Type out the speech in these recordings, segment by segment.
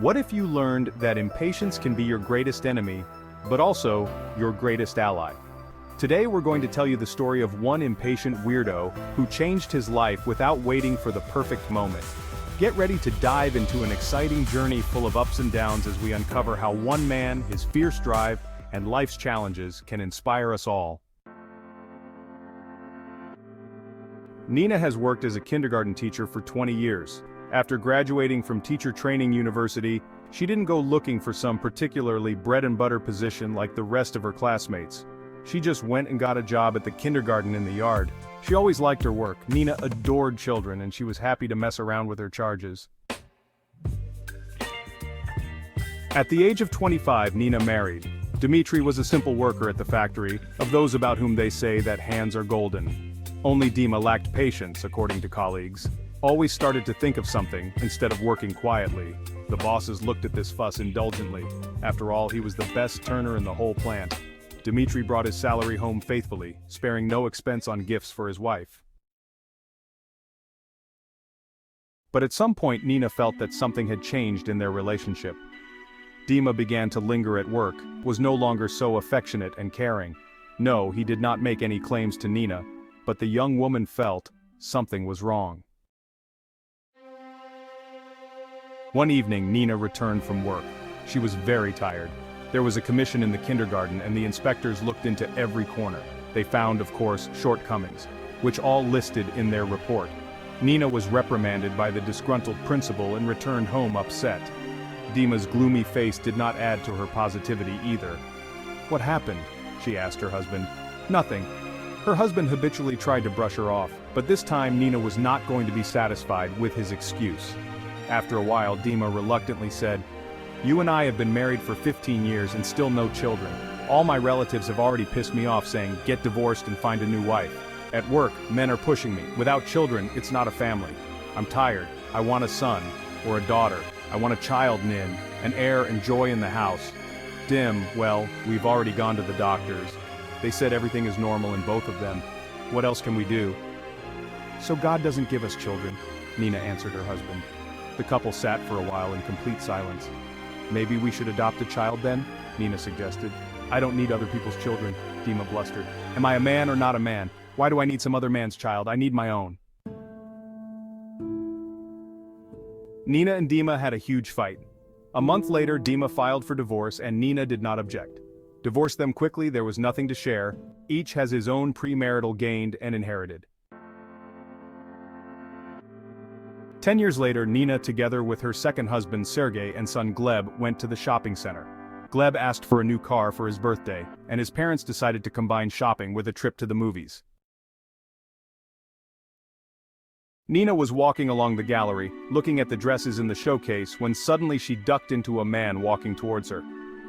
What if you learned that impatience can be your greatest enemy, but also your greatest ally? Today we're going to tell you the story of one impatient weirdo who changed his life without waiting for the perfect moment. Get ready to dive into an exciting journey full of ups and downs as we uncover how one man, his fierce drive, and life's challenges can inspire us all. Nina has worked as a kindergarten teacher for 20 years. After graduating from Teacher Training University, she didn't go looking for some particularly bread-and-butter position like the rest of her classmates. She just went and got a job at the kindergarten in the yard. She always liked her work. Nina adored children and she was happy to mess around with her charges. At the age of 25, Nina married. Dmitri was a simple worker at the factory, of those about whom they say that hands are golden. Only Dima lacked patience, according to colleagues. Always started to think of something, instead of working quietly. The bosses looked at this fuss indulgently. After all, he was the best turner in the whole plant. Dmitri brought his salary home faithfully, sparing no expense on gifts for his wife. But at some point Nina felt that something had changed in their relationship. Dima began to linger at work, was no longer so affectionate and caring. No, he did not make any claims to Nina, but the young woman felt something was wrong. One evening, Nina returned from work. She was very tired. There was a commission in the kindergarten and the inspectors looked into every corner. They found, of course, shortcomings, which all listed in their report. Nina was reprimanded by the disgruntled principal and returned home upset. Dima's gloomy face did not add to her positivity either. "What happened?" she asked her husband. "Nothing." Her husband habitually tried to brush her off, but this time Nina was not going to be satisfied with his excuse. After a while, Dima reluctantly said, "You and I have been married for 15 years and still no children. All my relatives have already pissed me off saying, get divorced and find a new wife. At work, men are pushing me. Without children, it's not a family. I'm tired. I want a son, or a daughter. I want a child, Nin, an heir and joy in the house. Dim, well, we've already gone to the doctors. They said everything is normal in both of them. What else can we do?" "So God doesn't give us children," Nina answered her husband. The couple sat for a while in complete silence. "Maybe we should adopt a child then?" Nina suggested. "I don't need other people's children," Dima blustered. "Am I a man or not a man? Why do I need some other man's child? I need my own." Nina and Dima had a huge fight. A month later, Dima filed for divorce and Nina did not object. Divorced them quickly, there was nothing to share. Each has his own premarital gained and inherited. 10 years later, Nina, together with her second husband Sergei and son Gleb, went to the shopping center. Gleb asked for a new car for his birthday, and his parents decided to combine shopping with a trip to the movies. Nina was walking along the gallery, looking at the dresses in the showcase, when suddenly she ducked into a man walking towards her.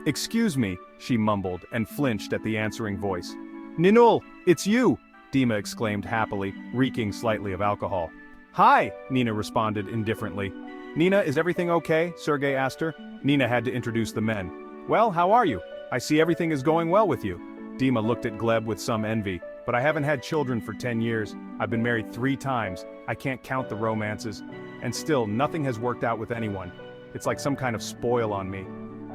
"Excuse me," she mumbled, and flinched at the answering voice. "Ninul, it's you!" Dima exclaimed happily, reeking slightly of alcohol. "Hi," Nina responded indifferently. "Nina, is everything okay?" Sergei asked her. Nina had to introduce the men. "Well, how are you? I see everything is going well with you." Dima looked at Gleb with some envy. "But I haven't had children for 10 years. I've been married 3 times. I can't count the romances. And still, nothing has worked out with anyone. It's like some kind of spoil on me."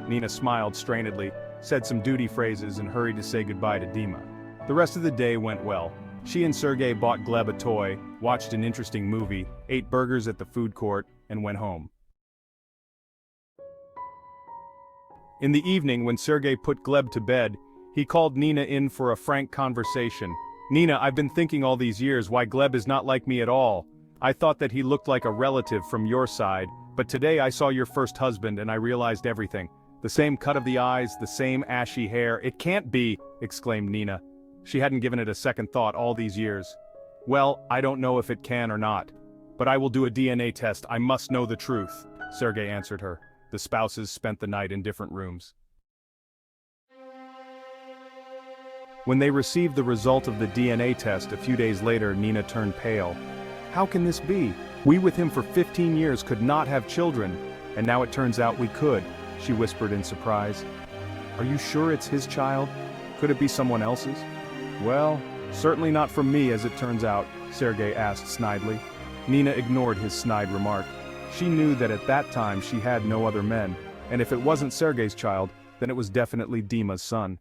Nina smiled strainedly, said some duty phrases and hurried to say goodbye to Dima. The rest of the day went well. She and Sergei bought Gleb a toy, watched an interesting movie, ate burgers at the food court, and went home. In the evening, when Sergei put Gleb to bed, he called Nina in for a frank conversation. "Nina, I've been thinking all these years why Gleb is not like me at all. I thought that he looked like a relative from your side, but today I saw your first husband and I realized everything. The same cut of the eyes, the same ashy hair. It can't be!" exclaimed Nina. She hadn't given it a second thought all these years. "Well, I don't know if it can or not. But I will do a DNA test. I must know the truth," Sergei answered her. The spouses spent the night in different rooms. When they received the result of the DNA test a few days later, Nina turned pale. "How can this be? We with him for 15 years could not have children, and now it turns out we could," she whispered in surprise. "Are you sure it's his child? Could it be someone else's?" "Well, certainly not from me as it turns out," Sergei asked snidely. Nina ignored his snide remark. She knew that at that time she had no other men, and if it wasn't Sergei's child, then it was definitely Dima's son.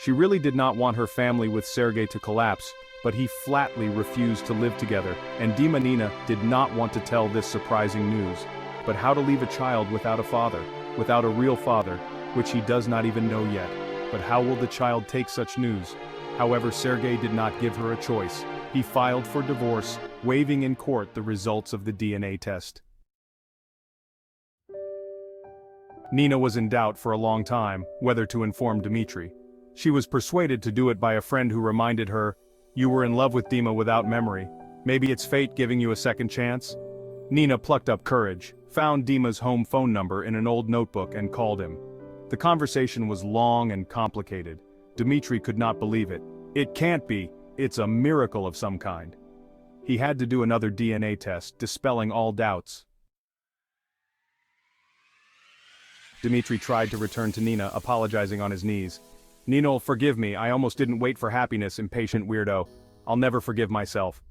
She really did not want her family with Sergei to collapse, but he flatly refused to live together, and Dima Nina did not want to tell this surprising news. But how to leave a child without a father, without a real father, which he does not even know yet? But how will the child take such news? However, Sergei did not give her a choice. He filed for divorce, waiving in court the results of the DNA test. Nina was in doubt for a long time whether to inform Dmitri. She was persuaded to do it by a friend who reminded her, "You were in love with Dima without memory. Maybe it's fate giving you a second chance?" Nina plucked up courage, found Dima's home phone number in an old notebook and called him. The conversation was long and complicated. Dmitri could not believe it. "It can't be, it's a miracle of some kind." He had to do another DNA test, dispelling all doubts. Dmitri tried to return to Nina, apologizing on his knees. "Nina, forgive me, I almost didn't wait for happiness, impatient weirdo. I'll never forgive myself."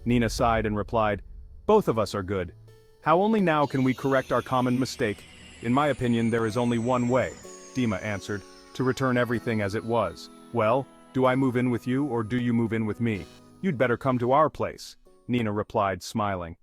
Nina sighed and replied, "Both of us are good. How only now can we correct our common mistake? In my opinion, there is only one way," Dima answered, "to return everything as it was. Well, do I move in with you or do you move in with me? You'd better come to our place," Nina replied, smiling.